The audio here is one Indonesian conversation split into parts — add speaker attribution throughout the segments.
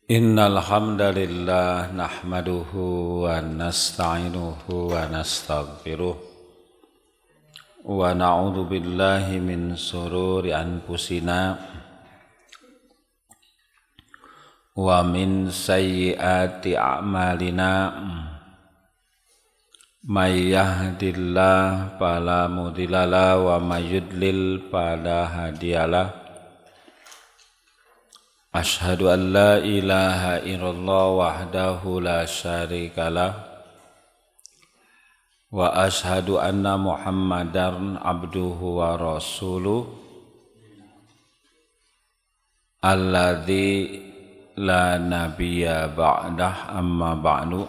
Speaker 1: Innal hamdalillah nahmaduhu wa nasta'inuhu wa nastaghfiruh wa na'udzu billahi min shururi anfusina wa min sayyiati a'malina may yahdihillahu fala mudhillalah wa may yudlil fala hadiyalah. Ashhadu an la ilaha illallah wahdahu la syarikalah wa ashhadu anna Muhammadan abduhu wa rasuluh alladzi la nabiyya ba'dah amma ba'du.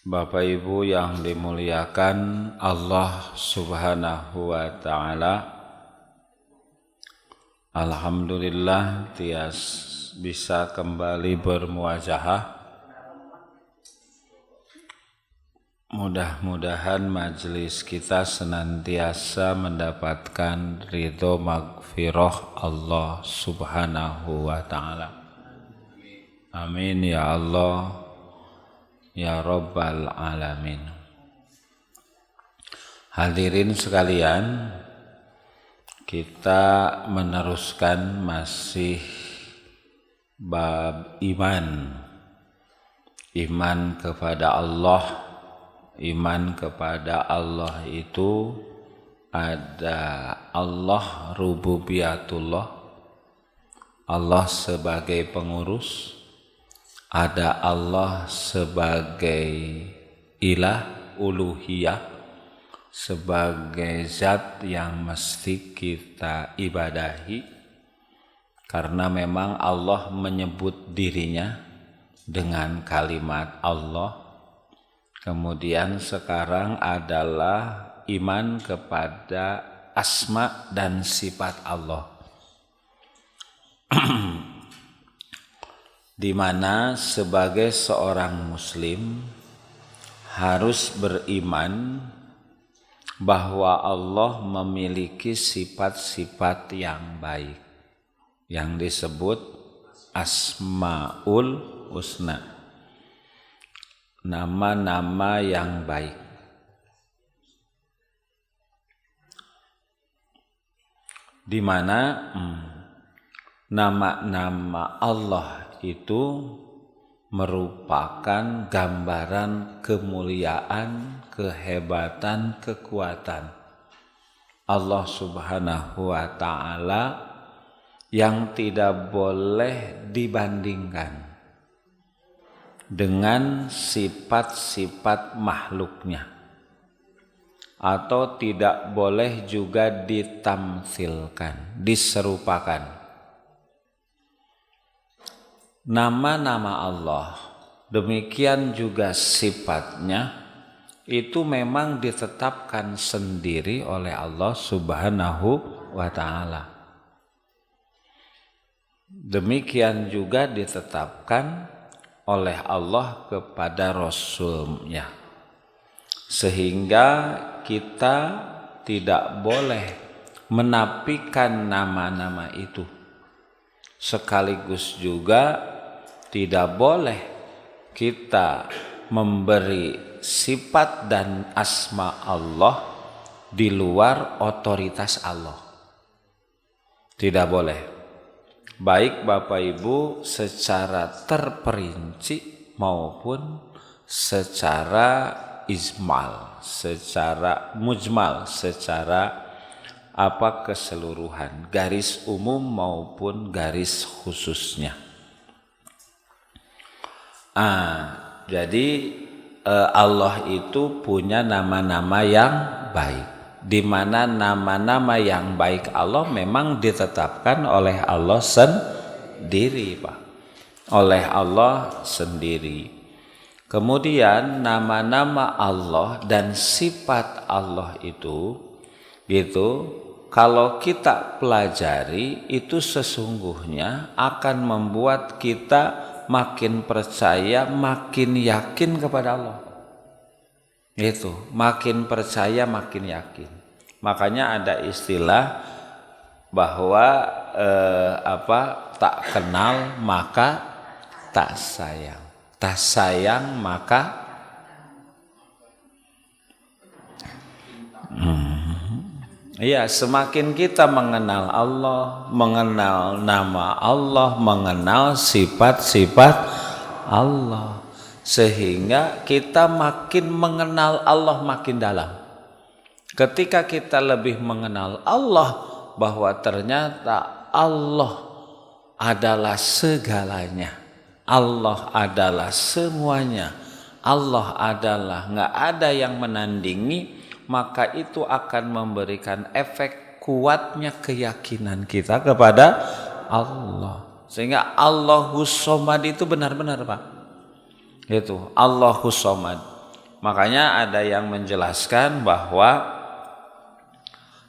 Speaker 1: Bapak Ibu yang dimuliakan Allah Subhanahu wa taala, alhamdulillah tias bisa kembali bermuajahah. Mudah-mudahan majelis kita senantiasa mendapatkan ridho magfirah Allah Subhanahu wa ta'ala. Amin ya Allah ya Rabbal Alamin. Hadirin sekalian, kita meneruskan masih bab iman. Iman kepada Allah. Iman kepada Allah itu ada Allah rububiyatullah, Allah sebagai pengurus, ada Allah sebagai ilah uluhiyah, sebagai zat yang mesti kita ibadahi, karena memang Allah menyebut dirinya dengan kalimat Allah. Kemudian sekarang adalah iman kepada asma dan sifat Allah, di mana sebagai seorang muslim harus beriman bahwa Allah memiliki sifat-sifat yang baik yang disebut Asmaul Husna, nama-nama yang baik. Di mana nama-nama Allah itu merupakan gambaran kemuliaan, kehebatan, kekuatan Allah Subhanahu wa ta'ala yang tidak boleh dibandingkan dengan sifat-sifat makhluknya, atau tidak boleh juga ditamtsilkan, diserupakan. Nama-nama Allah, demikian juga sifatnya, itu memang ditetapkan sendiri oleh Allah Subhanahu wa ta'ala. Demikian juga ditetapkan oleh Allah kepada Rasul-Nya, sehingga kita tidak boleh menafikan nama-nama itu, sekaligus juga tidak boleh kita memberi sifat dan asma Allah di luar otoritas Allah. Tidak boleh, baik Bapak Ibu secara terperinci maupun secara ijmal, secara mujmal, secara keseluruhan, garis umum maupun garis khususnya. Jadi Allah itu punya nama-nama yang baik, di mana nama-nama yang baik Allah memang ditetapkan oleh Allah sendiri, Pak. Oleh Allah sendiri. Kemudian nama-nama Allah dan sifat Allah itu kalau kita pelajari, itu sesungguhnya akan membuat kita makin percaya, makin yakin kepada Allah. Itu, makin percaya, makin yakin. Makanya ada istilah bahwa tak kenal maka tak sayang, tak sayang maka iya, semakin kita mengenal Allah, mengenal nama Allah, mengenal sifat-sifat Allah, sehingga kita makin mengenal Allah makin dalam. Ketika kita lebih mengenal Allah, bahwa ternyata Allah adalah segalanya, Allah adalah semuanya, Allah adalah nggak ada yang menandingi, maka itu akan memberikan efek kuatnya keyakinan kita kepada Allah. Sehingga Allahus Shomad itu benar-benar Pak. Itu Allahus Shomad. Makanya ada yang menjelaskan bahwa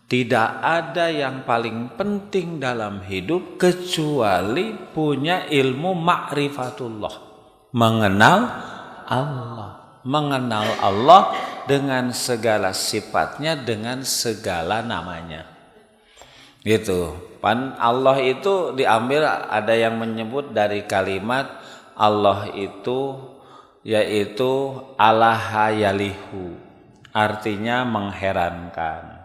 Speaker 1: tidak ada yang paling penting dalam hidup kecuali punya ilmu ma'rifatullah. Mengenal Allah. Mengenal Allah dengan segala sifatnya, dengan segala namanya. Gitu. Allah itu diambil, ada yang menyebut dari kalimat Allah itu yaitu alaha yalihu, artinya mengherankan.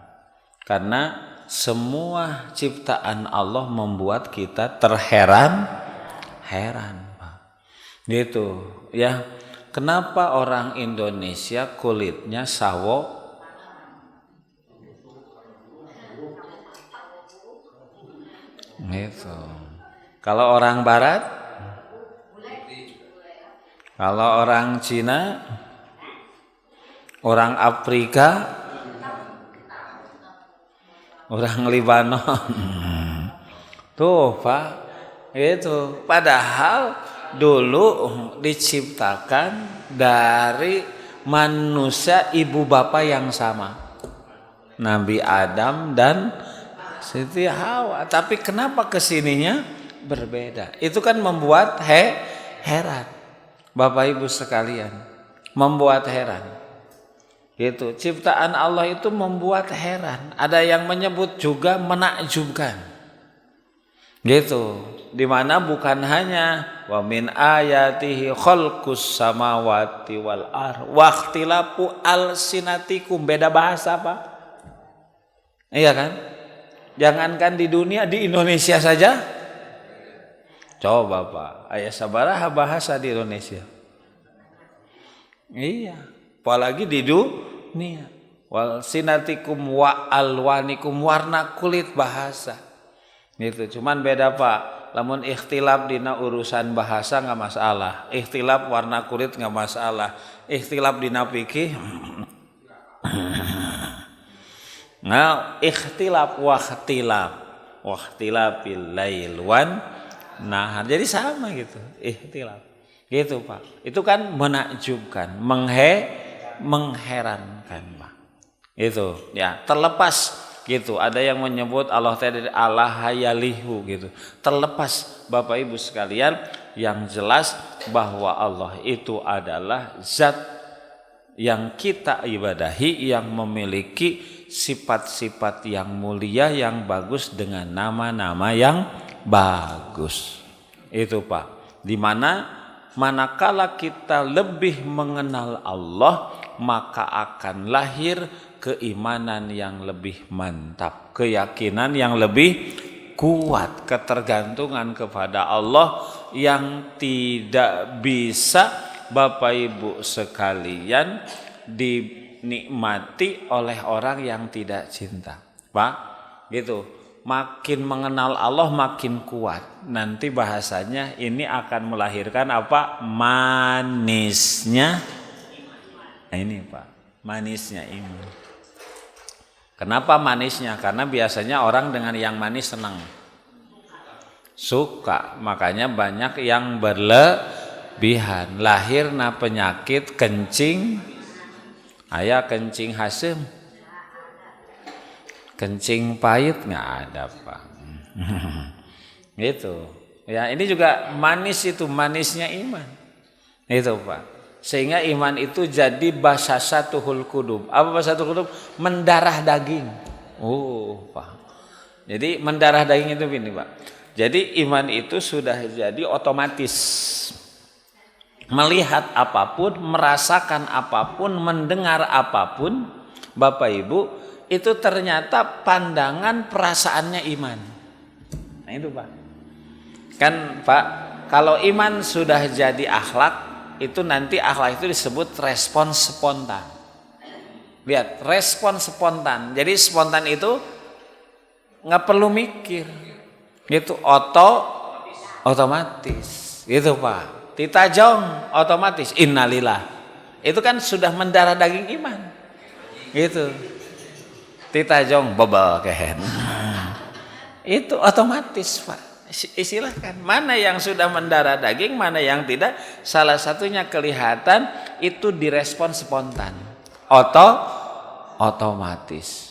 Speaker 1: Karena semua ciptaan Allah membuat kita terheran-heran, Pak. Gitu, ya. Kenapa orang Indonesia kulitnya sawo? Gitu. Kalau orang Barat? Kalau orang Cina? Orang Afrika? Orang Libanon? Tuh Pak, itu. Padahal dulu diciptakan dari manusia ibu bapak yang sama, Nabi Adam dan Siti Hawa. Tapi kenapa kesininya berbeda? Itu kan membuat heran, Bapak Ibu sekalian, membuat heran. Gitu. Ciptaan Allah itu membuat heran. Ada yang menyebut juga menakjubkan. Gitu. Dimana bukan hanya wa min ayatihi khalqus samawati wal ar wa ikhtilafu alsinatikum, beda bahasa Pak. Iya kan? Jangankan di dunia, di Indonesia saja. Coba Pak, aya sabaraha bahasa di Indonesia? Iya, apalagi di dunia. Wal sinatikum wa alwanikum, warna kulit bahasa. Gitu. Cuman beda Pak. Lamun ikhtilaf dina urusan bahasa nggak masalah, ikhtilaf warna kulit nggak masalah, ikhtilaf dina fikih nah, ikhtilaf wahtilafil lail wan nahar, jadi sama gitu, ikhtilaf gitu Pak. Itu kan menakjubkan, mengherankan Pak. Itu ya, terlepas gitu. Ada yang menyebut Allah tadi Allah hayalihu gitu. Terlepas Bapak Ibu sekalian, yang jelas bahwa Allah itu adalah zat yang kita ibadahi, yang memiliki sifat-sifat yang mulia, yang bagus, dengan nama-nama yang bagus. Itu Pak. Dimana manakala kita lebih mengenal Allah, maka akan lahir keimanan yang lebih mantap, keyakinan yang lebih kuat, ketergantungan kepada Allah yang tidak bisa Bapak Ibu sekalian dinikmati oleh orang yang tidak cinta. Pak, gitu. Makin mengenal Allah makin kuat. Nanti bahasanya ini akan melahirkan apa? Manisnya. Nah ini Pak, manisnya ini. Kenapa manisnya? Karena biasanya orang dengan yang manis senang, suka. Makanya banyak yang berlebihan. Lahirna penyakit kencing, aya kencing hasem, kencing pahit nggak ada Pak. Gitu. Ya ini juga manis, itu manisnya iman. Itu Pak. Sehingga iman itu jadi basasatuhul qulub. Apa basasatul qulub? Mendarah daging. Oh, Pak. Jadi mendarah daging itu ini Pak. Jadi iman itu sudah jadi otomatis. Melihat apapun, merasakan apapun, mendengar apapun, Bapak Ibu, itu ternyata pandangan perasaannya iman. Nah itu Pak. Kan Pak, kalau iman sudah jadi akhlak, itu nanti akhlak itu disebut respon spontan. Lihat, respon spontan. Jadi spontan itu nggak perlu mikir. Itu otomatis. Gitu Pak. Titajong otomatis innalillah. Itu kan sudah mendarah daging iman. Gitu. Titajong bebel kehen. Itu otomatis Pak. Silahkan mana yang sudah mendarah daging, mana yang tidak. Salah satunya kelihatan itu direspon spontan, otomatis.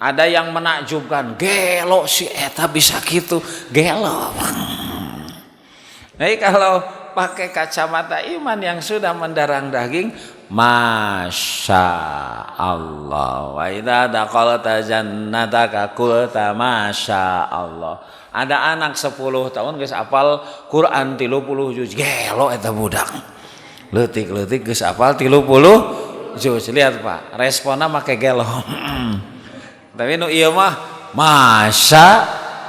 Speaker 1: Ada yang menakjubkan, gelo si eta bisa gitu, gelo. Jadi kalau pakai kacamata iman yang sudah mendarah daging, Masya Allah. Wa idza daqalta jannataka qulta Masya Allah. Ada anak 10 tahun geus apal Quran 30 juz. Gelo eta budak. Leutik-leutik geus apal 30 juz. Lihat Pak, responnya make gelo. Tapi nu ieu mah Masya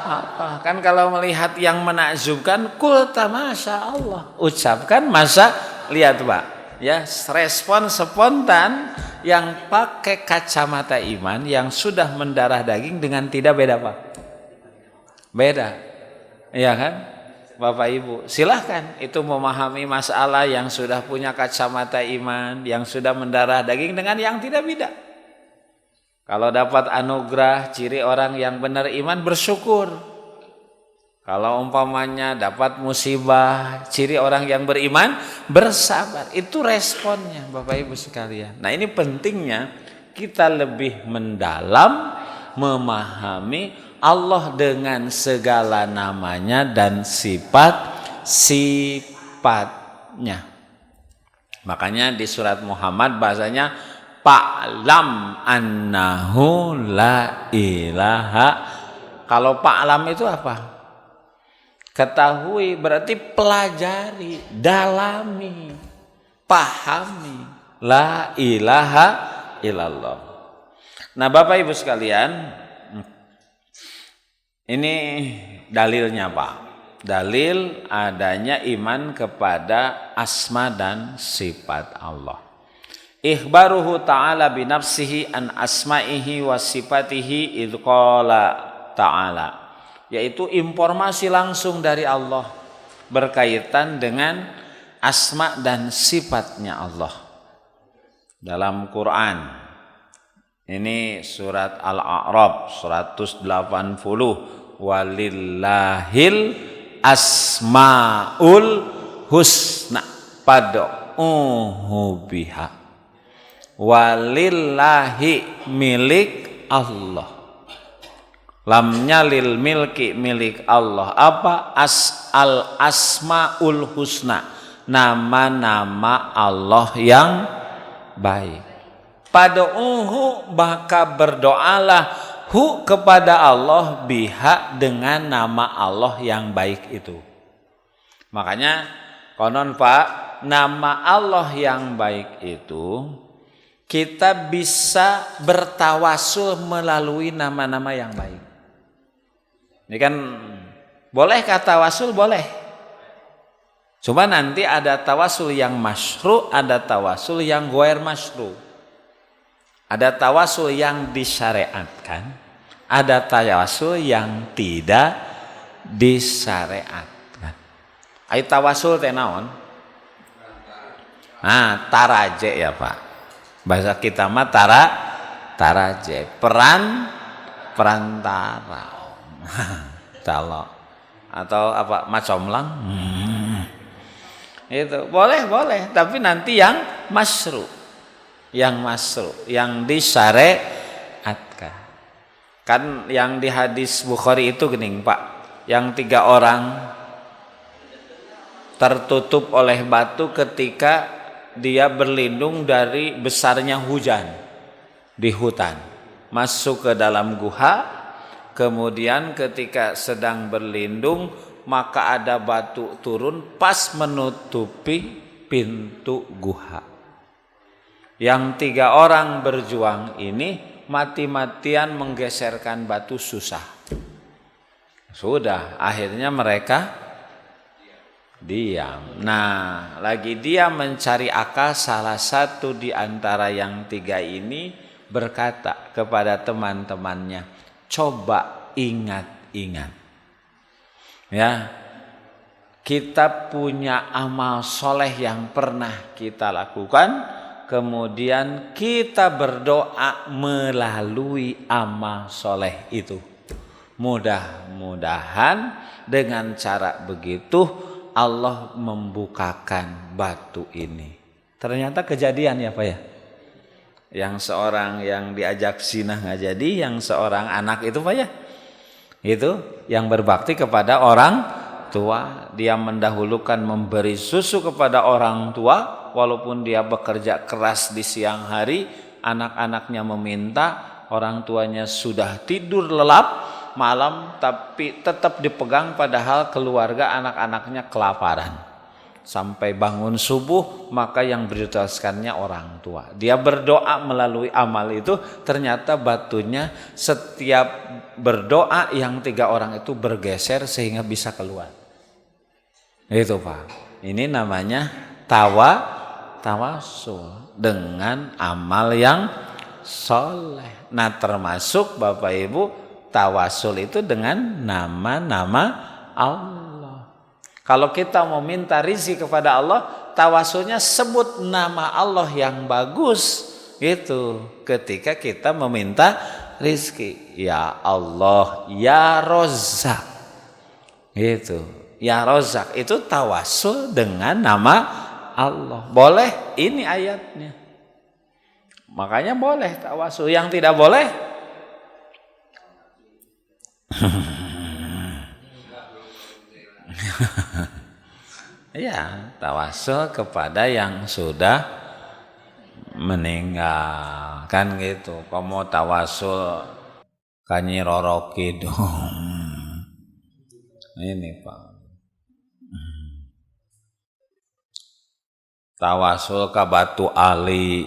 Speaker 1: Allah. Kan kalau melihat yang menakjubkan qulta Masya Allah. Ucapkan masa lihat Pak. Ya, respon spontan yang pakai kacamata iman yang sudah mendarah daging dengan tidak beda Pak. Beda, iya kan, Bapak Ibu. Silahkan itu memahami masalah yang sudah punya kacamata iman, yang sudah mendarah daging dengan yang tidak beda. Kalau dapat anugerah, ciri orang yang benar iman bersyukur. Kalau umpamanya dapat musibah, ciri orang yang beriman bersabar. Itu responnya Bapak Ibu sekalian. Nah ini pentingnya kita lebih mendalam memahami Allah dengan segala namanya dan sifat-sifatnya. Makanya di surat Muhammad bahasanya Fa'lam annahu la ilaha. Kalau fa'lam itu apa? Ketahui berarti pelajari, dalami, pahami. La ilaha illallah. Nah Bapak Ibu sekalian, ini dalilnya Pak. Dalil adanya iman kepada asma dan sifat Allah. Ikhbaruhu ta'ala binafsihi an asma'ihi wa sifatihi idh qala ta'ala. Yaitu informasi langsung dari Allah berkaitan dengan asma dan sifatnya Allah. Dalam Quran. Ini surat Al-A'raf 180. Walillahil asmaul husna fad'uhu biha. Walillahi milik Allah. Lamnya lil milki milik Allah. Apa? Al asmaul husna. Nama-nama Allah yang baik. Pad'uhu maka berdoalah hu kepada Allah biha dengan nama Allah yang baik itu. Makanya konon Pak, nama Allah yang baik itu kita bisa bertawasul melalui nama-nama yang baik. Ini kan boleh kata tawasul boleh. Cuma nanti ada tawasul yang masyru', ada tawasul yang ghair masyru'. Ada tawasul yang disyariatkan, ada tawasul yang tidak disyariatkan. Ai tawasul teh naon? Nah, taraje ya Pak. Bahasa kita mah taraje, perantara. Calo atau apa macomlang. Itu boleh, tapi nanti yang masyru'. Yang disyariatkan. Kan yang di hadis Bukhari itu gini Pak, yang 3 orang tertutup oleh batu ketika dia berlindung dari besarnya hujan di hutan, masuk ke dalam guha, Kemudian ketika sedang berlindung, maka ada batu turun pas menutupi pintu guha. Yang 3 orang berjuang ini mati-matian menggeserkan batu susah. Sudah, akhirnya mereka diam. Nah, lagi dia mencari akal, salah satu di antara yang 3 ini berkata kepada teman-temannya, coba ingat-ingat. Ya, kita punya amal soleh yang pernah kita lakukan, kemudian kita berdoa melalui amal soleh itu. Mudah-mudahan dengan cara begitu Allah membukakan batu ini. Ternyata kejadian ya Pak ya. Yang seorang yang diajak sinah nggak jadi, yang seorang anak itu Pak ya. Itu yang berbakti kepada orang tua, dia mendahulukan memberi susu kepada orang tua walaupun dia bekerja keras di siang hari, anak-anaknya meminta, orang tuanya sudah tidur lelap malam tapi tetap dipegang padahal keluarga anak-anaknya kelaparan. Sampai bangun subuh maka yang prioritaskannya orang tua. Dia berdoa melalui amal itu, ternyata batunya setiap berdoa yang 3 orang itu bergeser sehingga bisa keluar. Itu Pak. Ini namanya tawasul dengan amal yang soleh. Nah termasuk Bapak Ibu tawasul itu dengan nama-nama Allah. Kalau kita mau minta rizki kepada Allah, tawasulnya sebut nama Allah yang bagus. Gitu. Ketika kita meminta rizki, ya Allah, ya Rozak. Gitu. Ya Rozak itu tawasul dengan nama Allah. Boleh, ini ayatnya. Makanya boleh tawasul. Yang tidak boleh ya tawasul kepada yang sudah meninggal. Kan gitu. Kamu tawasul Kanyi Roro Kidung. Ini Pak. Tawasul ke Batu Ali.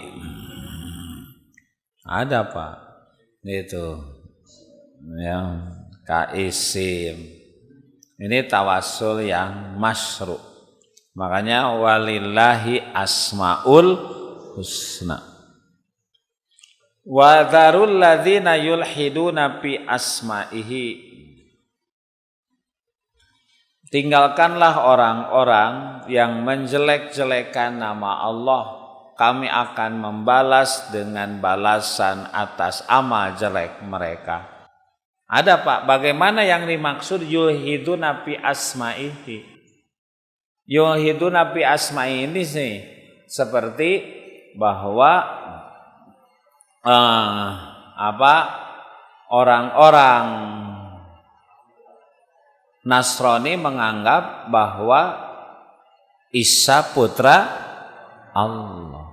Speaker 1: Ada Pak. Itu. Ya, Kaisim. Ini tawasul yang masyru'. Makanya walillahi asmaul husna. Wa dzarul ladzina yulhiduna fi asma'ihi. Tinggalkanlah orang-orang yang menjelek-jelekan nama Allah. Kami akan membalas dengan balasan atas amal jelek mereka. Ada Pak, bagaimana yang dimaksud yulhiduna fi asma'ihi? Yulhiduna fi asma'ihi ini sih seperti bahwa orang-orang Nasrani menganggap bahwa Isa putra Allah.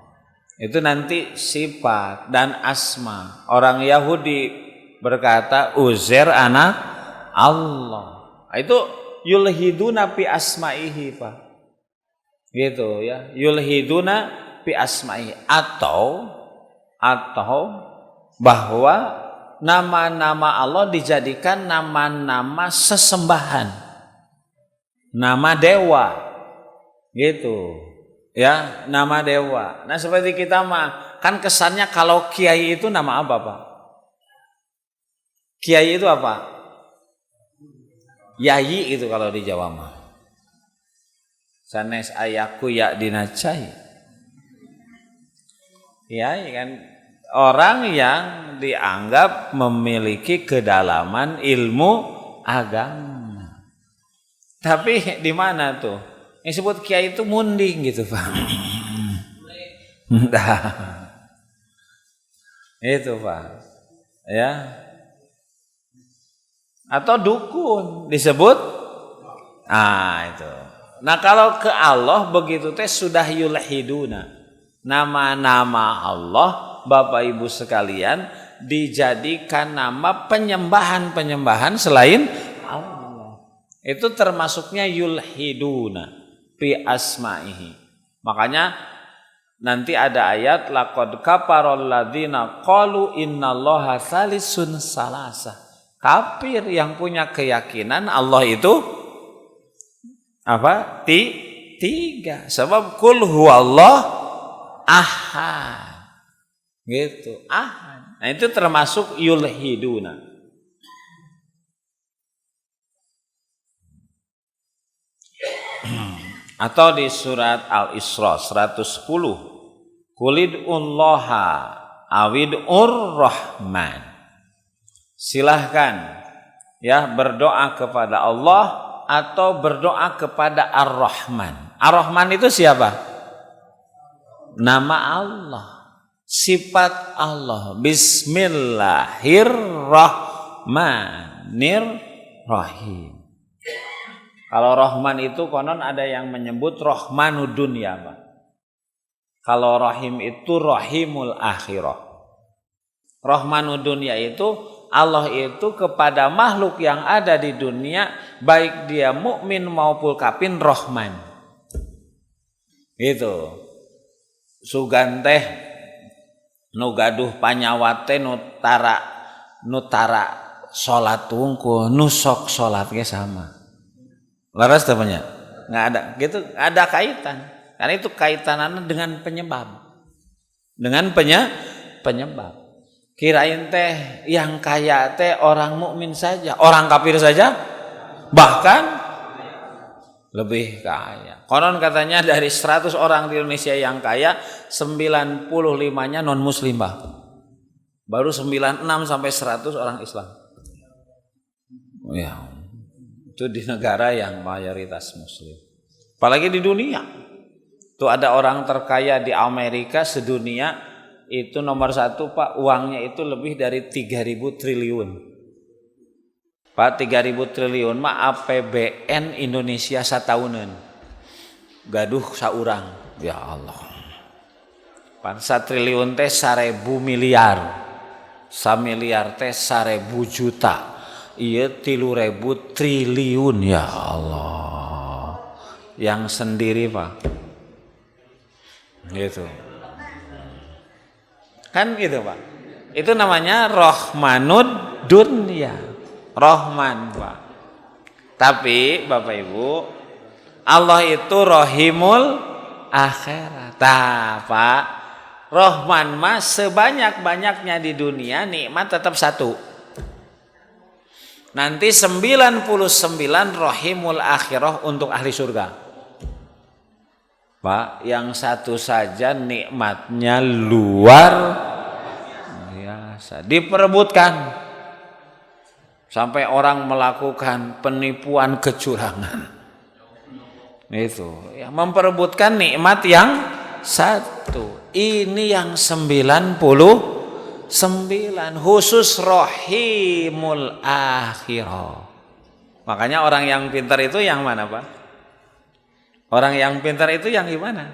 Speaker 1: Itu nanti sifat dan asma. Orang Yahudi berkata Uzair anak Allah. Itu yulhiduna fi asma'ihi Pak. Gitu ya. Yulhiduna fi asma'ihi atau bahwa nama-nama Allah dijadikan nama-nama sesembahan, nama dewa, gitu, ya, nama dewa. Nah seperti kita mah, kan kesannya kalau kiai itu nama apa Pak? Kiai itu apa? Yayi itu kalau di Jawa mah. Sanes ayaku ya dinacai. Kiai kan orang yang dianggap memiliki kedalaman ilmu agama. Tapi di mana tuh? Yang disebut kiai itu munding gitu, Pak. Itu, Pak. Ya. Atau dukun disebut itu. Nah, kalau ke Allah begitu teh sudah yulhiduna. Nama-nama Allah Bapak Ibu sekalian dijadikan nama penyembahan selain Allah. Itu termasuknya yulhiduna fi asma'ihi. Makanya nanti ada ayat laqad kafarol ladzina qalu innallaha tsalisun salasa. Kafir yang punya keyakinan Allah itu apa? Tiga. Sebab kul huwallah ahad. Gitu, ahad. Nah, itu termasuk yulhiduna. Atau di surat Al-Isra 110, Qulid'ullaha awid'ur rahman. Silahkan ya berdoa kepada Allah atau berdoa kepada Ar-Rahman. Ar-Rahman itu siapa? Nama Allah, sifat Allah. Bismillahirrahmanirrahim. Kalau Rahman itu konon ada yang menyebut Rahmanud dunya, Pak. Kalau Rahim itu Rahimul akhirah. Rahmanud dunya itu Allah itu kepada makhluk yang ada di dunia, baik dia mukmin maupun kafir, Rahman. Gitu. Suganteh nu gaduh panyawate nutara salat tungku nusok salat ge sama. Laras temannya nggak ada gitu, ada kaitan karena itu kaitanannya dengan penyebab, penyebab. Kirain teh yang kaya teh orang mukmin saja, orang kafir saja bahkan lebih kaya. Konon katanya dari 100 orang di Indonesia yang kaya 95-nya non muslim, Pak. Baru 96 sampai 100 orang Islam. Ya. Itu di negara yang mayoritas muslim. Apalagi di dunia. Tuh ada orang terkaya di Amerika sedunia itu nomor 1, Pak, uangnya itu lebih dari 3.000 triliun. Pak, 3.000 triliun mah APBN Indonesia satahunan. Gaduh saurang. Ya Allah. Pan 1 triliun teh 1.000 miliar. 1 miliar teh 1.000 juta. Iya 3.000 triliun, ya Allah. Yang sendiri, Pak. Gitu. Kan gitu, Pak. Itu namanya Rahmanud dunya. Rahman, Pak. Tapi Bapak Ibu, Allah itu Rahimul akhirat. Pak. Rahman mah sebanyak-banyaknya di dunia nikmat tetap satu. Nanti 99 Rahimul akhirah untuk ahli surga. Pak, yang satu saja nikmatnya luar biasa. Diperebutkan. Sampai orang melakukan penipuan kecurangan. Itu. Ya, memperebutkan nikmat yang satu. Ini yang 99 khusus Rahimul akhirah. Makanya orang yang pintar itu yang mana, Pak? Orang yang pintar itu yang gimana?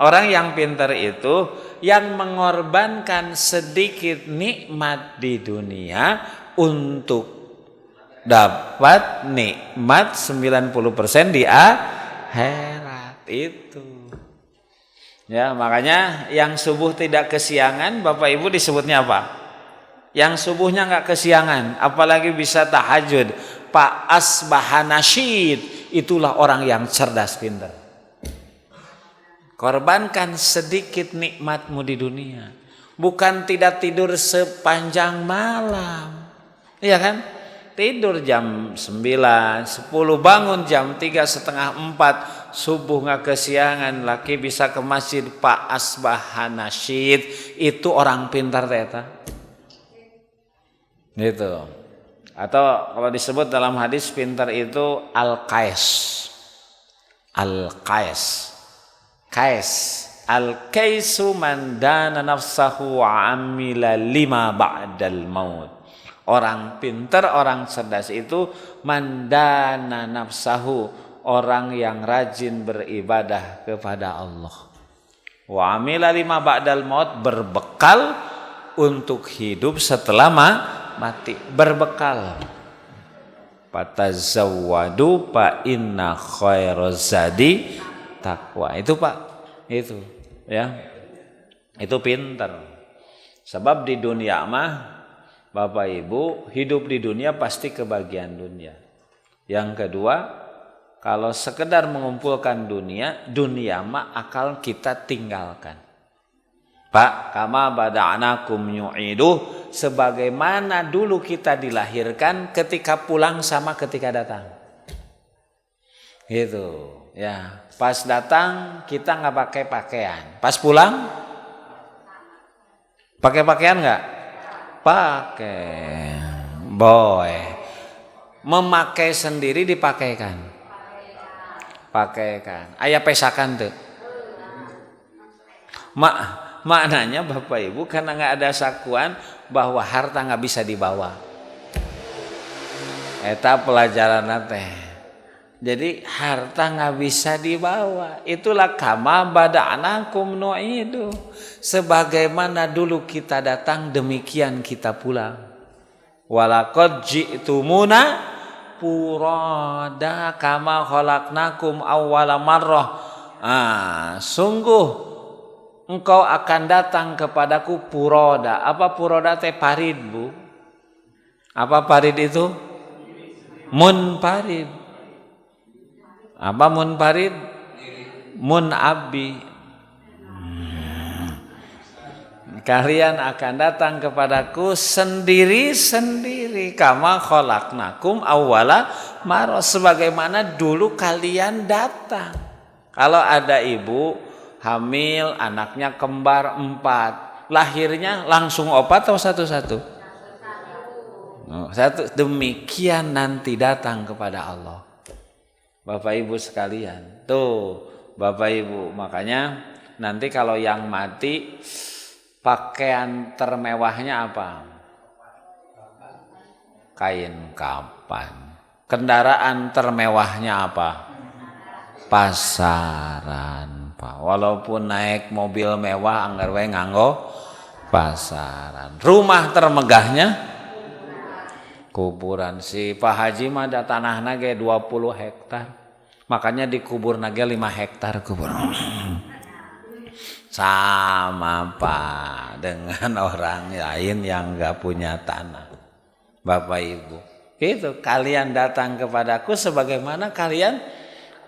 Speaker 1: Orang yang pintar itu yang mengorbankan sedikit nikmat di dunia untuk dapat nikmat 90% di akhirat itu. Ya, makanya yang subuh tidak kesiangan, Bapak Ibu disebutnya apa? Yang subuhnya enggak kesiangan, apalagi bisa tahajud, Pak asbahana nasyid, itulah orang yang cerdas pintar. Korbankan sedikit nikmatmu di dunia, bukan tidak tidur sepanjang malam. Iya kan? Tidur jam 9, 10, bangun jam 3, setengah 4, subuh nggak kesiangan, laki bisa ke masjid, Pak asbahana nasyid, itu orang pintar ternyata. Gitu. Atau kalau disebut dalam hadis pintar itu al-qais. Al-qais. Qais. Al-qaisu man dana nafsahu wa amila lima ba'dal maut. Orang pintar, orang cerdas itu mandana nafsahu, orang yang rajin beribadah kepada Allah. Wa amila lima ba'dal maut, berbekal untuk hidup setelah mati, berbekal. Fatazawwadu fa inna khairaz zadi taqwa. Itu Pak, itu ya. Itu pinter. Sebab di dunia mah Bapak Ibu hidup di dunia pasti kebagian dunia. Yang kedua, kalau sekedar mengumpulkan dunia mah akal kita tinggalkan. Pak, kama bada'nakum yu'idu, sebagaimana dulu kita dilahirkan, ketika pulang sama ketika datang. Gitu, ya. Pas datang kita nggak pakai pakaian, pas pulang pakai pakaian nggak? Pakai. Boy, memakai sendiri dipakaikan. Pakaikan. Aya pesakan tuh. Maknanya Bapak Ibu karena nggak ada sakuan bahwa harta nggak bisa dibawa. Eta pelajaran teh. Jadi harta nggak bisa dibawa. Itulah kama bada'nakum nu'idu. Sebagaimana dulu kita datang demikian kita pulang. Walaqad ji'tumuna furada kama khalaqnakum awwala marrah. Sungguh engkau akan datang kepadaku puroda. Apa puroda teh? Parid, Bu. Apa parid itu? Munfarid. Apa munfarid? Munabbi. Kalian akan datang kepadaku sendiri-sendiri. Kama khalaqnakum awwala marrah, sebagaimana dulu kalian datang. Kalau ada ibu hamil, anaknya kembar 4, lahirnya langsung 4 atau satu-satu? Satu. Demikian nanti datang kepada Allah. Bapak Ibu sekalian, tuh Bapak Ibu, makanya nanti kalau yang mati pakaian termewahnya apa? Kain kapan. Kendaraan termewahnya apa? Pasaran. Walaupun naik mobil mewah anggar we nganggo pasaran. Rumah termegahnya kuburan. Si Pak Haji mah da tanahna ge 20 hektar. Makanya dikubur nage 5 hektar kubur. Sama Pak dengan orang lain yang enggak punya tanah. Bapak Ibu, gitu. Kalian datang kepadaku sebagaimana kalian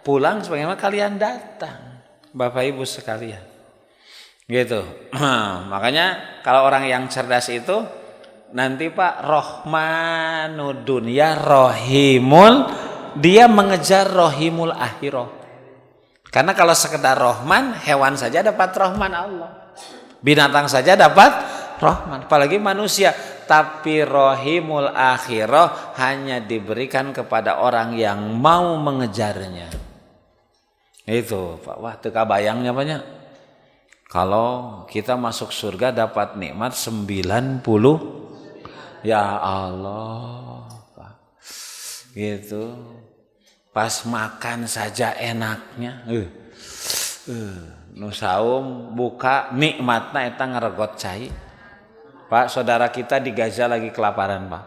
Speaker 1: pulang, sebagaimana kalian datang. Bapak Ibu sekalian, gitu. Makanya kalau orang yang cerdas itu nanti Pak rohmanud dunya rohimul, dia mengejar rohimul akhirah. Karena kalau sekedar rohman, hewan saja dapat rohman Allah, binatang saja dapat rohman, apalagi manusia. Tapi rohimul akhirah hanya diberikan kepada orang yang mau mengejarnya. Itu Pak, wah teka bayangnya banyak. Kalau kita masuk surga dapat nikmat 90, ya Allah Pak. Gitu. Pas makan saja enaknya. Nu saum buka nikmatna eta ngaregot cai. Pak, saudara kita di Gaza lagi kelaparan, Pak.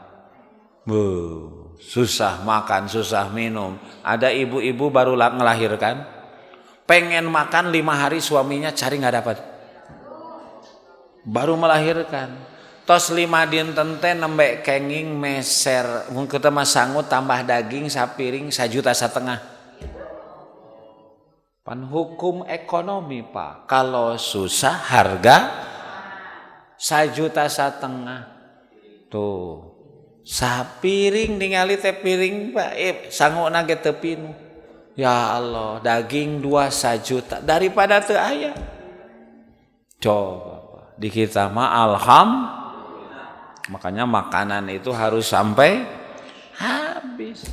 Speaker 1: Susah makan, susah minum. Ada ibu-ibu baru ngelahirkan, pengen makan 5 hari suaminya cari nggak dapat. Baru melahirkan, tos 5 dinten teh nembe kenging meser, mun kita mah sangut tambah daging sapiring 1,5 juta. Pan hukum ekonomi Pak, kalau susah harga 1,5 juta. Tuh sapiring ningali teh piring Pak, sanguna ge teu pinuh. Ya Allah, daging 1 juta daripada teu aya. Coba Pak, di kita mah makanya makanan itu harus sampai habis.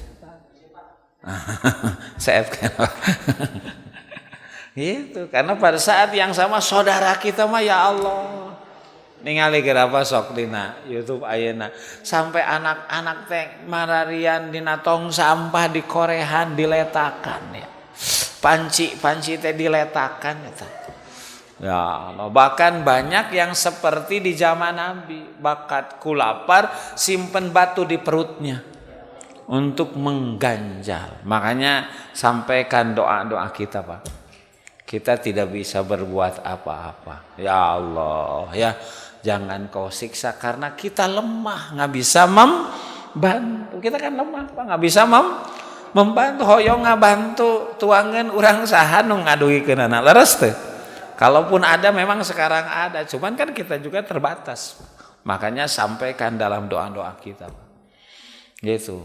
Speaker 1: Saya kan. Gitu, karena pada saat yang sama saudara kita mah ya Allah. Ningali gerapa sok dina YouTube ayeuna sampai anak-anak teh mararian dina tong sampah di korehan diletakan ya. Panci teh diletakan eta. Ya Allah, bahkan banyak yang seperti di zaman Nabi, bakat kulapar simpen batu di perutnya untuk mengganjal. Makanya sampaikan doa-doa kita, Pak. Kita tidak bisa berbuat apa-apa. Ya Allah, ya jangan kau siksa karena kita lemah, nggak bisa membantu. Kita kan lemah, Pak, nggak bisa membantu. Hoyong ngabantu tuangan urang saha nu ngaduhikeun anak leres teh. Kalaupun ada memang sekarang ada, cuman kan kita juga terbatas. Makanya sampaikan dalam doa-doa kita, Pak. Gitu.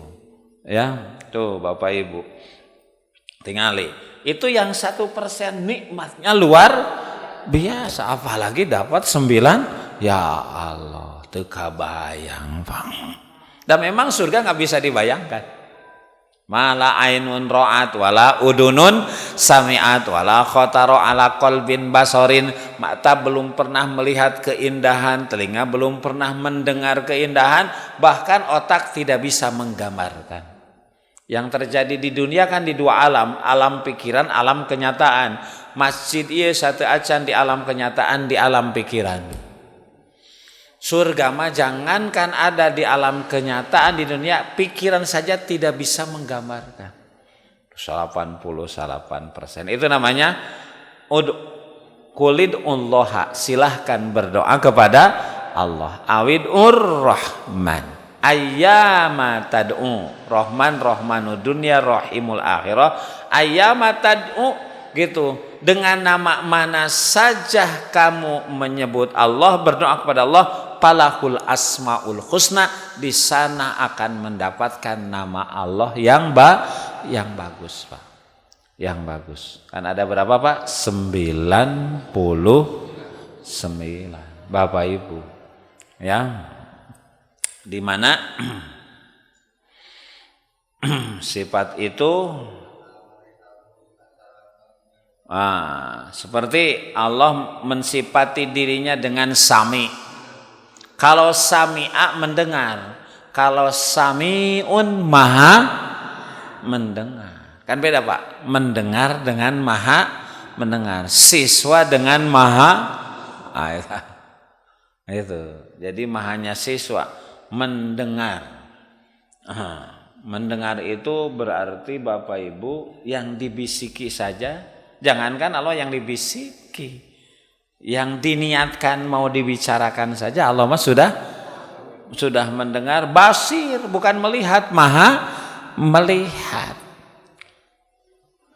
Speaker 1: Ya, tuh Bapak Ibu. Tingali. Itu yang 1% nikmatnya luar biasa. Apalagi dapat 9. Ya Allah, teu kabayang, Pak. Dan memang surga nggak bisa dibayangkan. Mala ainun ro'at wala udunun sami'at wala khotaro ala qalbin basorin. Mata belum pernah melihat keindahan, telinga belum pernah mendengar keindahan, bahkan otak tidak bisa menggambarkan. Yang terjadi di dunia kan di dua alam, alam pikiran, alam kenyataan. Masjid ieu satu acan di alam kenyataan, di alam pikiran. Surga mah jangankan ada di alam kenyataan di dunia, pikiran saja tidak bisa menggambarkan. 88%. Itu namanya qulidullah, silahkan berdoa kepada Allah. Awidur Rahman. Ayyama tad'u. Rahman rahmanud dunya rahimul akhirah. Ayyama tad'u gitu. Dengan nama mana saja kamu menyebut Allah, berdoa kepada Allah, falahul asmaul husna, di sana akan mendapatkan nama Allah yang bagus, Pak. Yang bagus. Kan ada berapa, Pak? 99 Bapak Ibu. Ya. Di mana sifat itu seperti Allah mensifati dirinya dengan sami. Kalau sami'a mendengar, kalau sami'un maha mendengar. Kan beda, Pak. Mendengar dengan maha mendengar. Siswa dengan maha itu. Jadi mahanya siswa mendengar. Mendengar itu berarti Bapak Ibu yang dibisiki saja. Jangankan Allah yang dibisiki, yang diniatkan mau dibicarakan saja Allah mah sudah mendengar. Basir, bukan melihat, maha melihat.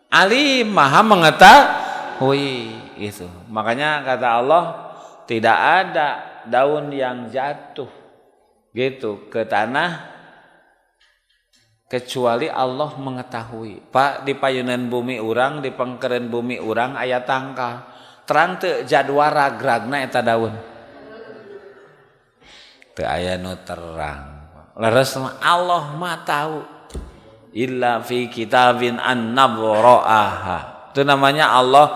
Speaker 1: Alim, maha mengetahui. Itu makanya kata Allah, tidak ada daun yang jatuh gitu ke tanah kecuali Allah mengetahui. Pak, di payunan bumi urang, di pengkeren bumi urang aya tangka. Terang teu jadwal ragragna eta daun. Teu aya nu terang. Leres mah Allah mah tahu. Illa fi kitabin an-nabra'aha. Itu namanya Allah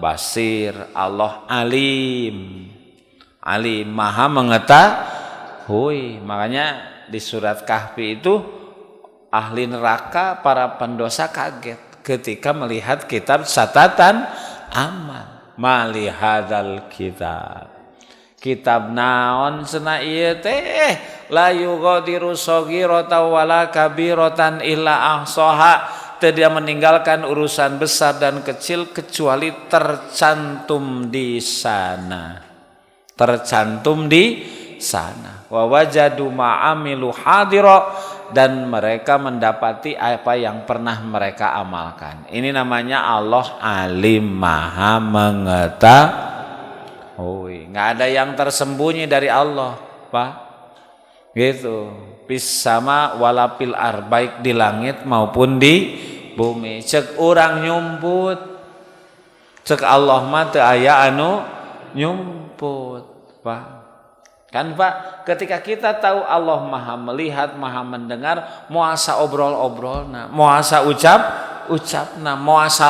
Speaker 1: basir, Allah alim. Alim, maha mengetahui. Makanya di surat Kahfi itu ahli neraka, para pendosa kaget ketika melihat kitab catatan amal. Mali hadzal kitab naon cenah ieu teh la yughadiru shaghiratan wala kabiratan illa ahsaha. Dia meninggalkan urusan besar dan kecil kecuali tercantum di sana. Tercantum di sana. Wa wajadu ma'amilu hadira, dan mereka mendapati apa yang pernah mereka amalkan. Ini namanya Allah alim, maha mengetahui. Nggak ada yang tersembunyi dari Allah, Pak. Gitu. Bis sama walapil ar, baik di langit maupun di bumi. Cek urang nyumput, cek Allah mah teu aya anu nyumput, Pak. Kan Pak, ketika kita tahu Allah maha melihat, maha mendengar, moasa obrol-obrolna, moasa ucapna, moasa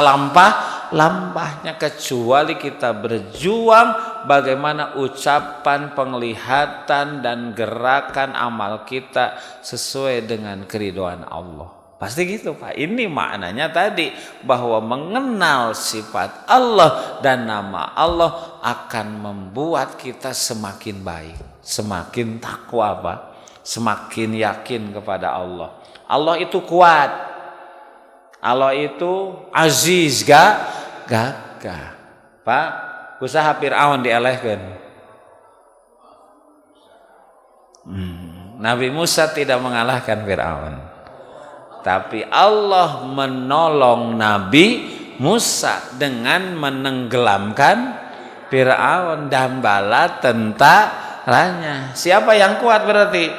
Speaker 1: lampahnya, kecuali kita berjuang bagaimana ucapan, penglihatan dan gerakan amal kita sesuai dengan keridhaan Allah. Pasti gitu Pak. Ini maknanya tadi bahwa mengenal sifat Allah dan nama Allah akan membuat kita semakin baik, semakin takwa Pak, semakin yakin kepada Allah. Allah itu kuat, Allah itu aziz, gagah. Pak, usaha Fir'aun dielehkeun. Nabi Musa tidak mengalahkan Fir'aun, tapi Allah menolong Nabi Musa dengan menenggelamkan Fir'aun dan bala tentaranya. Siapa yang kuat berarti?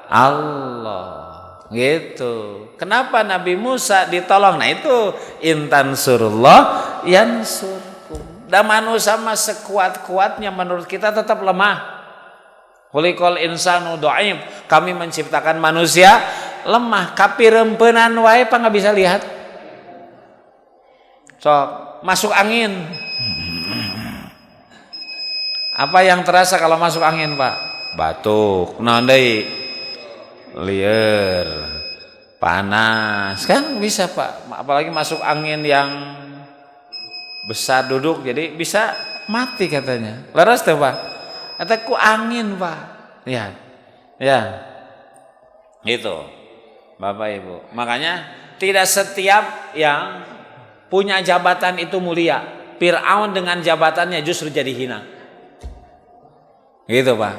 Speaker 1: Allah. Gitu. Kenapa Nabi Musa ditolong? Nah itu intan surullah yansurkum. Dan manusia mah sekuat-kuatnya menurut kita tetap lemah. Khuliqal insanu dhaif. Kami menciptakan manusia lemah, kapirempenan wae nggak bisa lihat. Sok masuk angin. Apa yang terasa kalau masuk angin, Pak? Batuk, naon deui? Lieur, panas. Kan bisa, Pak. Apalagi masuk angin yang besar duduk jadi bisa mati katanya. Leres tuh, Pak. Kataku angin, Pak. Ya. Ya. Gitu. Bapak Ibu. Makanya tidak setiap yang punya jabatan itu mulia. Fir'aun dengan jabatannya justru jadi hina. Gitu Pak.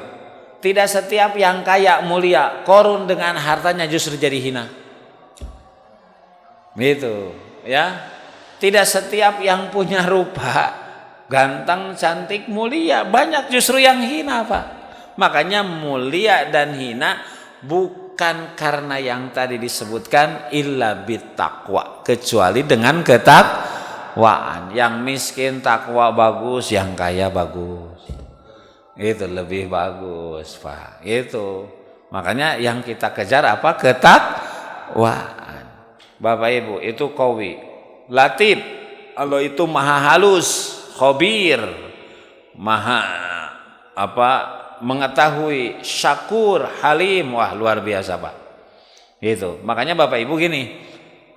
Speaker 1: Tidak setiap yang kaya mulia. Korun dengan hartanya justru jadi hina. Gitu. Ya. Tidak setiap yang punya rupa ganteng, cantik, mulia. Banyak justru yang hina Pak. Makanya mulia dan hina bukan karena yang tadi disebutkan illa bittaqwa, kecuali dengan ketakwaan. Yang miskin takwa bagus, yang kaya bagus. Itu lebih bagus Pak. Itu. Makanya yang kita kejar apa? Ketakwaan. Bapak Ibu, itu qawi. Latif. Allah itu maha halus, khabir, maha mengetahui, syakur, halim. Wah luar biasa Pak. Gitu. Makanya Bapak Ibu gini,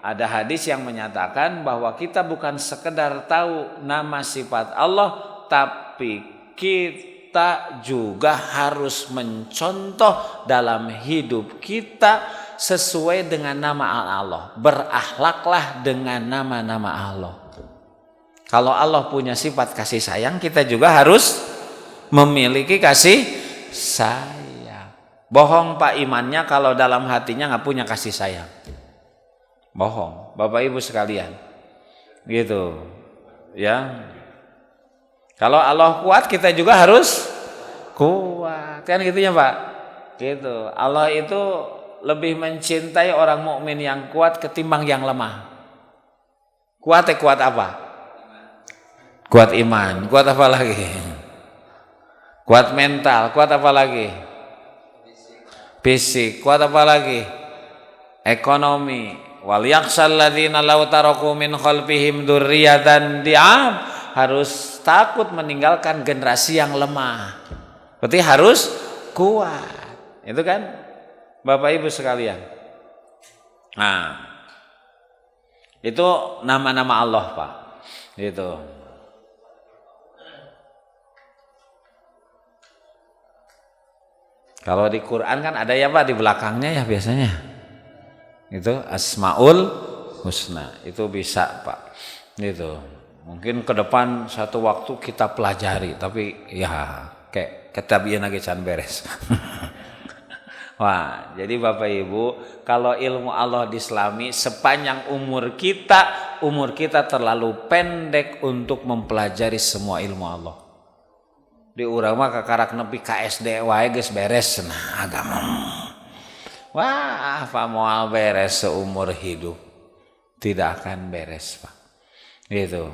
Speaker 1: ada hadis yang menyatakan bahwa kita bukan sekedar tahu nama sifat Allah, tapi kita juga harus mencontoh dalam hidup kita sesuai dengan nama Allah. Berakhlaklah dengan nama-nama Allah. Kalau Allah punya sifat kasih sayang, kita juga harus memiliki kasih sayang. Bohong Pak imannya kalau dalam hatinya nggak punya kasih sayang. Bohong, Bapak Ibu sekalian. Gitu. Ya. Kalau Allah kuat, kita juga harus kuat. Kan gitu ya Pak? Gitu. Allah itu lebih mencintai orang mukmin yang kuat ketimbang yang lemah. Kuat apa? Kuat iman. Kuat apa lagi? Kuat mental. Kuat apa lagi? Fisik. Kuat apa lagi? Ekonomi. Wal yakhshal ladzina law taraku min khalfihim dzurriyyatan di'ab. Harus takut meninggalkan generasi yang lemah. Berarti harus kuat. Itu kan Bapak Ibu sekalian. Nah, itu nama-nama Allah Pak. Gitu. Kalau di Quran kan ada ya Pak di belakangnya ya biasanya. Itu Asmaul Husna. Itu bisa Pak. Gitu. Mungkin ke depan satu waktu kita pelajari, tapi ya kayak ketabian lagi can beres. Wah, jadi Bapak Ibu, kalau ilmu Allah diselami sepanjang umur kita terlalu pendek untuk mempelajari semua ilmu Allah. Di urang mah kakarak nepi ka SD wae geus beres nah agama. Wah, apa moal beres seumur hidup? Tidak akan beres, Pak. Gitu.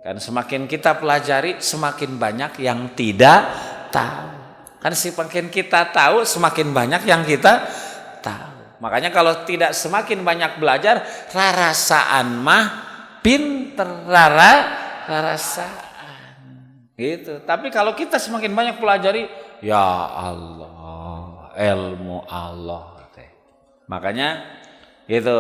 Speaker 1: Kan semakin kita pelajari, semakin banyak yang tidak tahu. Kan semakin kita tahu, semakin banyak yang kita tahu. Makanya kalau tidak semakin banyak belajar, rarasaan mah pinter, rarasaan. Gitu. Tapi kalau kita semakin banyak pelajari, ya Allah, ilmu Allah. Makanya Gitu.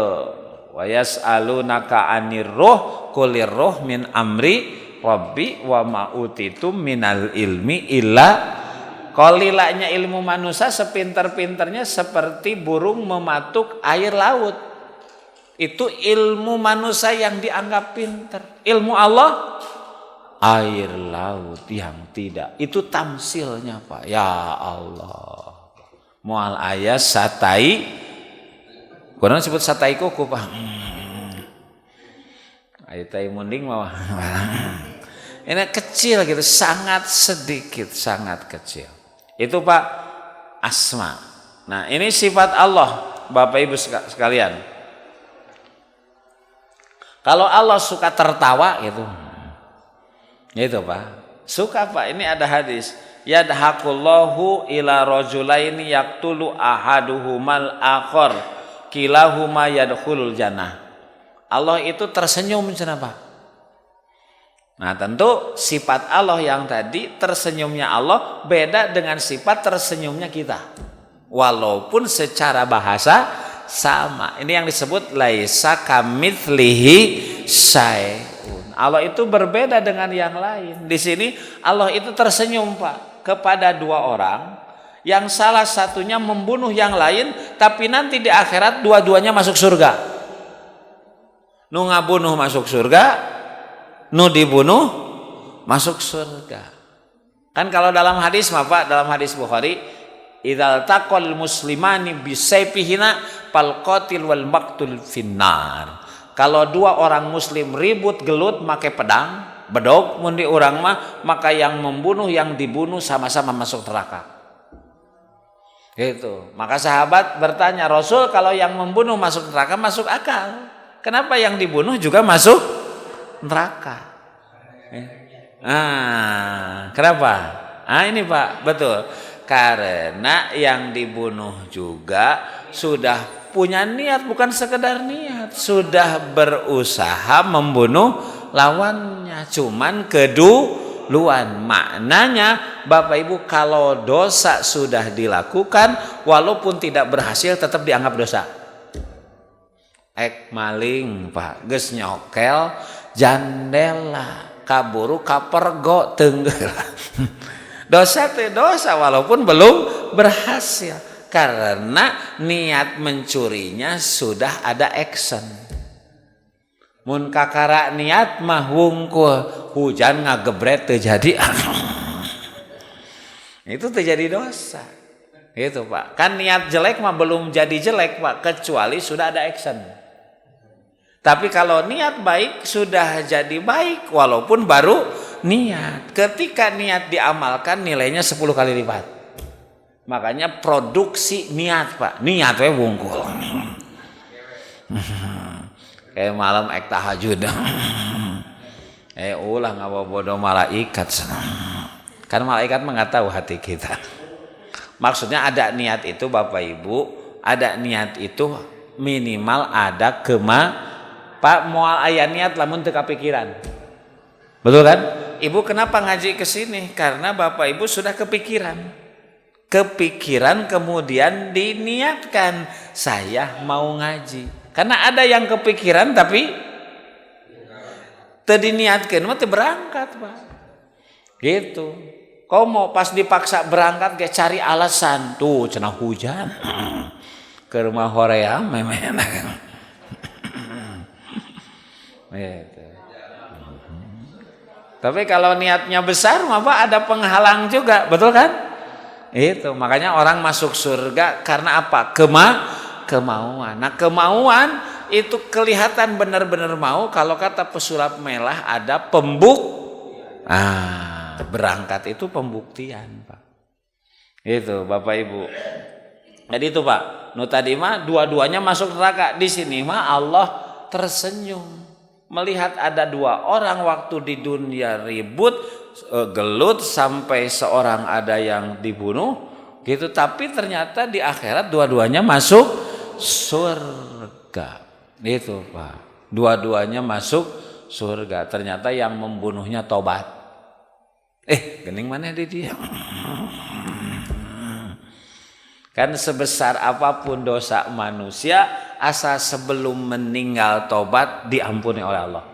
Speaker 1: Wa yas'alunaka 'anir ruh qulir ruh min amri rabbi wa ma utitum minal ilmi illa qalilanya ilmu manusia sepinter-pinternya seperti burung mematuk air laut. Itu ilmu manusia yang dianggap pinter. Ilmu Allah air laut yang tidak. Itu tamsilnya Pak. Ya Allah. Mual ayat satai. Kurang disebut satai kuku Pak. Ayat tai munding mah. Ini kecil gitu, sangat sedikit, sangat kecil. Itu Pak asma. Nah, ini sifat Allah, Bapak Ibu sekalian. Kalau Allah suka tertawa gitu. Itu Pak. Suka Pak, ini ada hadis. Yadhakullahu ila rajulaini yaqtulu ahaduhumal akhar kilahuma yadkhulul jannah. Allah itu tersenyum kenapa? Nah, tentu sifat Allah yang tadi tersenyumnya Allah beda dengan sifat tersenyumnya kita. Walaupun secara bahasa sama. Ini yang disebut laisa kamitslihi syai'un. Allah itu berbeda dengan yang lain. Di sini Allah itu tersenyum Pak kepada dua orang yang salah satunya membunuh yang lain, tapi nanti di akhirat dua-duanya masuk surga. Nu ngabunuh masuk surga, nu dibunuh masuk surga. Kan kalau dalam hadis Pak, dalam hadis Bukhari, idzal taqal muslimani bisayfihina fal qatil wal maqtul finnar. Kalau dua orang muslim ribut gelut make pedang, bedog mun di urang mah, maka yang membunuh yang dibunuh sama-sama masuk neraka. Gitu. Maka sahabat bertanya, Rasul, kalau yang membunuh masuk neraka masuk akal. Kenapa yang dibunuh juga masuk neraka? Kenapa? Ini Pak, betul. Karena yang dibunuh juga sudah punya niat, bukan sekedar niat, sudah berusaha membunuh lawannya, cuman keduluan. Maknanya Bapak Ibu, kalau dosa sudah dilakukan walaupun tidak berhasil tetap dianggap dosa. Ek maling Pak, geus nyokel jandela, kaburu kapergo tenggel. Dosa teh dosa walaupun belum berhasil, karena niat mencurinya sudah ada action. Mun kakara niat mah wungkul, hujan ngagebret terjadi. Itu terjadi dosa. Gitu Pak. Kan niat jelek mah belum jadi jelek Pak, kecuali sudah ada action. Tapi kalau niat baik sudah jadi baik walaupun baru niat. Ketika niat diamalkan nilainya 10 kali lipat. Makanya produksi niat Pak. Niat we wungkul. Kayak malam ek tahajud. Ulah ngabobodo malaikat. Kan malaikat mah enggak tahu hati kita. Maksudnya ada niat itu Bapak Ibu, ada niat itu minimal ada Pak, moal aya niat lamun teu kapikiran. Betul kan? Ibu kenapa ngaji ke sini? Karena Bapak Ibu sudah kepikiran. Kepikiran kemudian diniatkan, saya mau ngaji. Karena ada yang kepikiran tapi teu diniatkeun mah teu berangkat, Pak. Gitu. Kau mau pas dipaksa berangkat kayak cari alasan. Tuh cenah hujan. Ke rumah horea memang. Gitu. Tapi kalau niatnya besar, Pak, ada penghalang juga, betul kan? Itu makanya orang masuk surga karena apa? Kemauan. Nah, kemauan itu kelihatan benar-benar mau kalau kata pesulap melah ada berangkat itu pembuktian, Pak. Itu Bapak Ibu. Jadi itu Pak, nu tadi mah dua-duanya masuk neraka. Di sini mah Allah tersenyum melihat ada dua orang waktu di dunia ribut gelut sampai seorang ada yang dibunuh gitu, tapi ternyata di akhirat dua-duanya masuk surga. Itu Pak, dua-duanya masuk surga. Ternyata yang membunuhnya tobat. Gening mana dia? Kan sebesar apapun dosa manusia, asa sebelum meninggal tobat diampuni oleh Allah.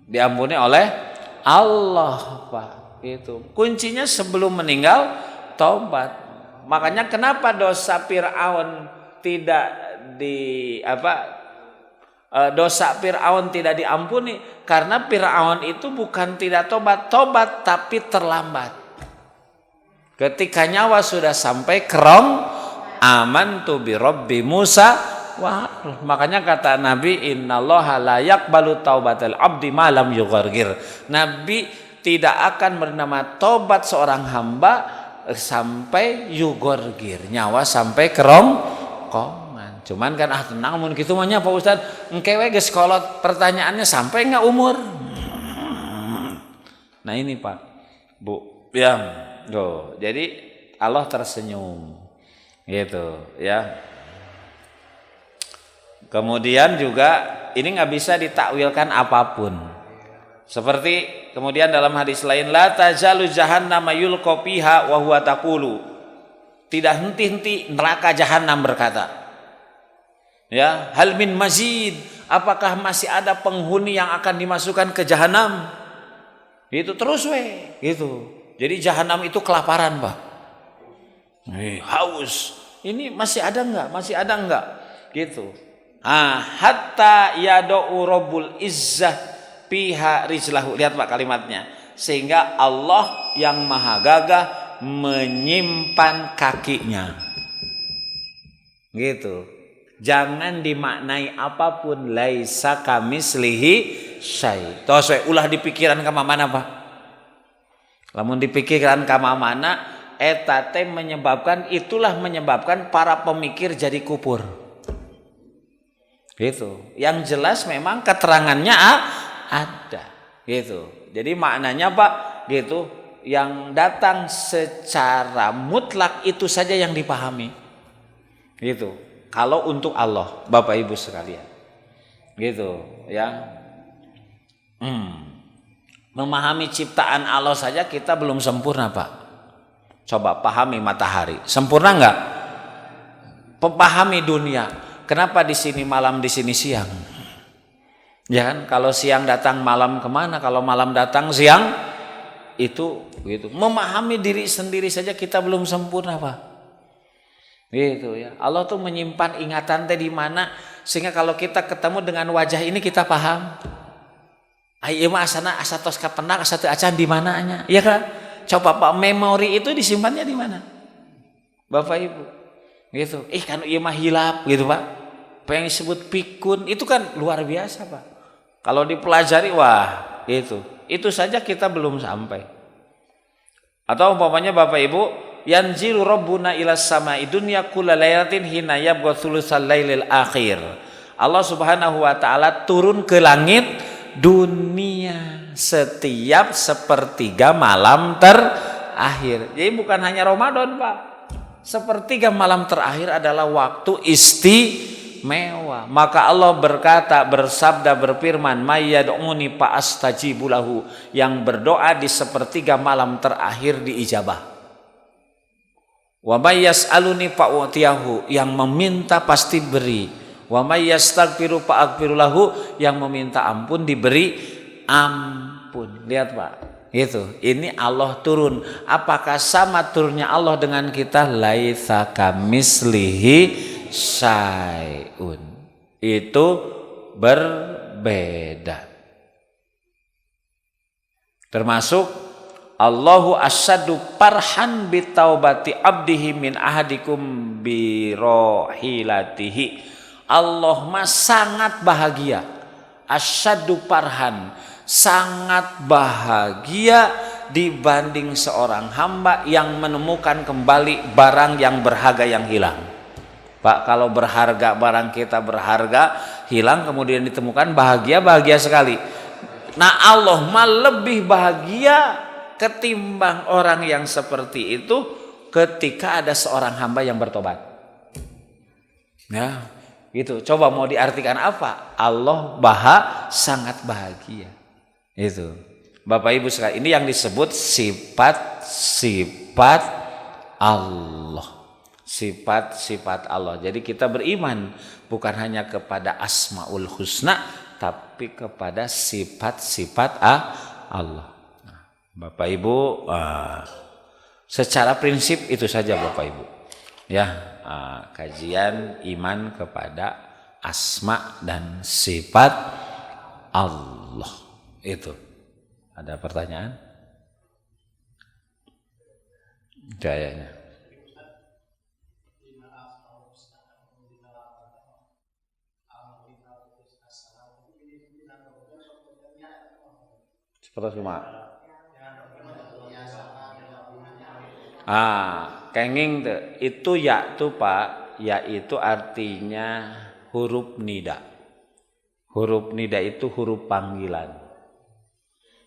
Speaker 1: Diampuni oleh Allah, Pak. Itu kuncinya sebelum meninggal tobat. Makanya kenapa dosa Fir'aun tidak dosa Fir'aun tidak diampuni, karena Fir'aun itu bukan tidak tobat tapi terlambat. Ketika nyawa sudah sampai kerong, amantu bi Rabbi Musa wa makanya kata Nabi, innallaha la yaqbalu taubatal abdi ma lam yughargir. Nabi tidak akan menerima tobat seorang hamba sampai yughargir, nyawa sampai kerongkongan. Cuman kan tenang mun kitu mah nya Pak Ustaz, engke we geus kolot pertanyaannya sampai enggak umur. Nah ini Pak, Bu, ya. Tuh, jadi Allah tersenyum gitu ya. Kemudian juga ini nggak bisa ditakwilkan apapun. Seperti kemudian dalam hadis lain, la tazalu jahannama yulqa fiha wa huwa taqulu. Tidak henti-henti neraka jahanam berkata, ya, hal min mazid, apakah masih ada penghuni yang akan dimasukkan ke jahanam? Itu terus gitu. Jadi jahanam itu kelaparan, Pak. Haus. Ini masih ada enggak? Masih ada enggak? Gitu. Hatta yad'u rabbul izzah piha rijlahu. Lihat Pak kalimatnya. Sehingga Allah yang maha gagah menyimpan kakinya. Gitu. Jangan dimaknai apapun, laisa kamislihi syai. Tos ulah di pikiran ka mana, Pak? Lamun dipikirkan kama mana, eta teh itulah menyebabkan para pemikir jadi kupur. Gitu. Yang jelas memang keterangannya ada. Gitu. Jadi maknanya Pak, gitu, yang datang secara mutlak itu saja yang dipahami. Gitu. Kalau untuk Allah, Bapak Ibu sekalian. Gitu, ya. Memahami ciptaan Allah saja kita belum sempurna, Pak. Coba pahami matahari, sempurna enggak? Pahami dunia. Kenapa di sini malam, di sini siang? Ya kan? Kalau siang datang malam kemana? Kalau malam datang siang itu gitu. Memahami diri sendiri saja kita belum sempurna, Pak. Gitu ya. Allah tuh menyimpan ingatan teh di mana sehingga kalau kita ketemu dengan wajah ini kita paham. Ieu mah asana asa tos kapendak asa teu acan di mananya. Iya kan? Coba Pak, memori itu disimpannya di mana? Bapak Ibu. Gitu. Kan ieu mah hilap gitu, Pak. Apa yang disebut pikun itu kan luar biasa, Pak. Kalau dipelajari wah, gitu. Itu saja kita belum sampai. Atau umpamanya Bapak Ibu, yanzilu rabbuna ilas sama'i dunya kullalailatin hina yabqa thulutsal lailil akhir. Allah Subhanahu wa taala turun ke langit dunia setiap sepertiga malam terakhir. Jadi bukan hanya Ramadan, Pak. Sepertiga malam terakhir adalah waktu istimewa. Maka Allah berkata, bersabda, berfirman, mayyad'uni fa'astajibu lahu. Yang berdoa di sepertiga malam terakhir diijabah. Wa may yas'aluni fa'utiyahu. Yang meminta pasti beri. Wa may yastaghfiru fa'aghfiru lahu, yang meminta ampun diberi ampun. Lihat Pak, itu ini Allah turun. Apakah sama turunnya Allah dengan kita? Laisa kamislihi syai'un. Itu berbeda. Termasuk Allahu asyaddu parhan bitaubati abdihi min ahadikum bi rohilatihi. Allah mah sangat bahagia, asyaddu parhan, sangat bahagia dibanding seorang hamba yang menemukan kembali barang yang berharga yang hilang. Pak, kalau berharga, barang kita berharga hilang kemudian ditemukan, bahagia sekali. Nah Allah mah lebih bahagia ketimbang orang yang seperti itu ketika ada seorang hamba yang bertobat. Ya. Gitu. Coba mau diartikan apa? Allah sangat bahagia. Itu. Bapak Ibu sekalian, ini yang disebut sifat-sifat Allah. sifat-sifat Allah. Jadi kita beriman bukan hanya kepada Asmaul Husna, tapi kepada sifat-sifat Allah. Nah, Bapak Ibu, secara prinsip itu saja Bapak Ibu. Ya, kajian iman kepada asma dan sifat Allah. Itu. Ada pertanyaan? Kayaknya. Seperti cuma. Kenging itu ya tuh Pak, ya itu artinya huruf nida. Huruf nida itu huruf panggilan.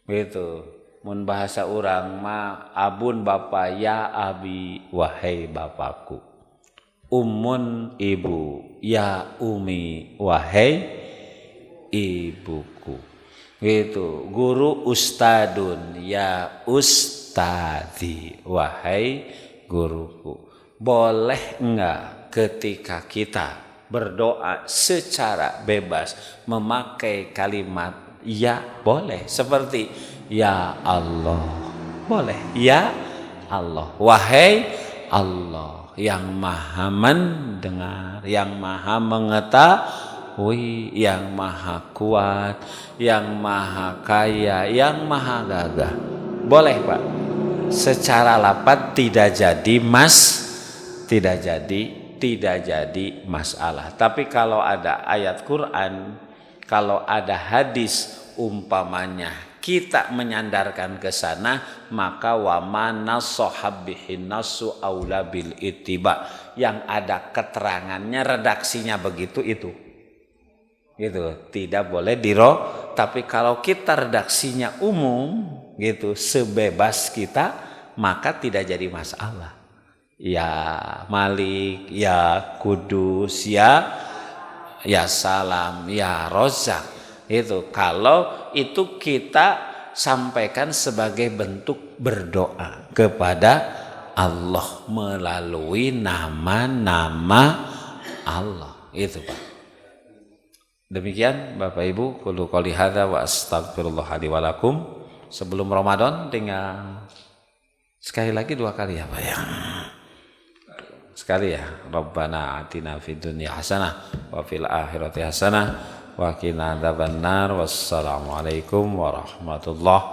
Speaker 1: Gitu. Mun bahasa orang mah abun bapa ya abi wahai bapakku. Ummun ibu ya umi wahai ibuku. Gitu. Guru ustadun ya ustadi wahai guruku. Boleh enggak ketika kita berdoa secara bebas memakai kalimat ya? Boleh. Seperti ya Allah. Boleh. Ya Allah. Wahai Allah yang maha mendengar, yang maha mengetahui, yang maha kuat, yang maha kaya, yang maha gagah. Boleh Pak. Secara lapat tidak jadi masalah. Tapi kalau ada ayat Quran, kalau ada hadis umpamanya kita menyandarkan ke sana, maka wa mana sahabbihin nasu aula bil ittiba, yang ada keterangannya redaksinya begitu itu tidak boleh tapi kalau kita redaksinya umum gitu sebebas kita, maka tidak jadi masalah. Ya Malik, ya Kudus, ya Salam, ya Rozak, itu kalau itu kita sampaikan sebagai bentuk berdoa kepada Allah melalui nama-nama Allah, itu Pak. Demikian Bapak Ibu, qulu qouli hadza wa astaghfirullah li wa lakum. Sebelum Ramadan tinggal sekali lagi 2 kali ya Pak ya. Sekali ya. Rabbana atina fid dunya hasanah wa fil akhirati hasanah wa qina adzabannar. Wassalamualaikum warahmatullahi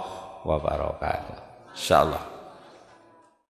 Speaker 1: wabarakatuh. Insyaallah.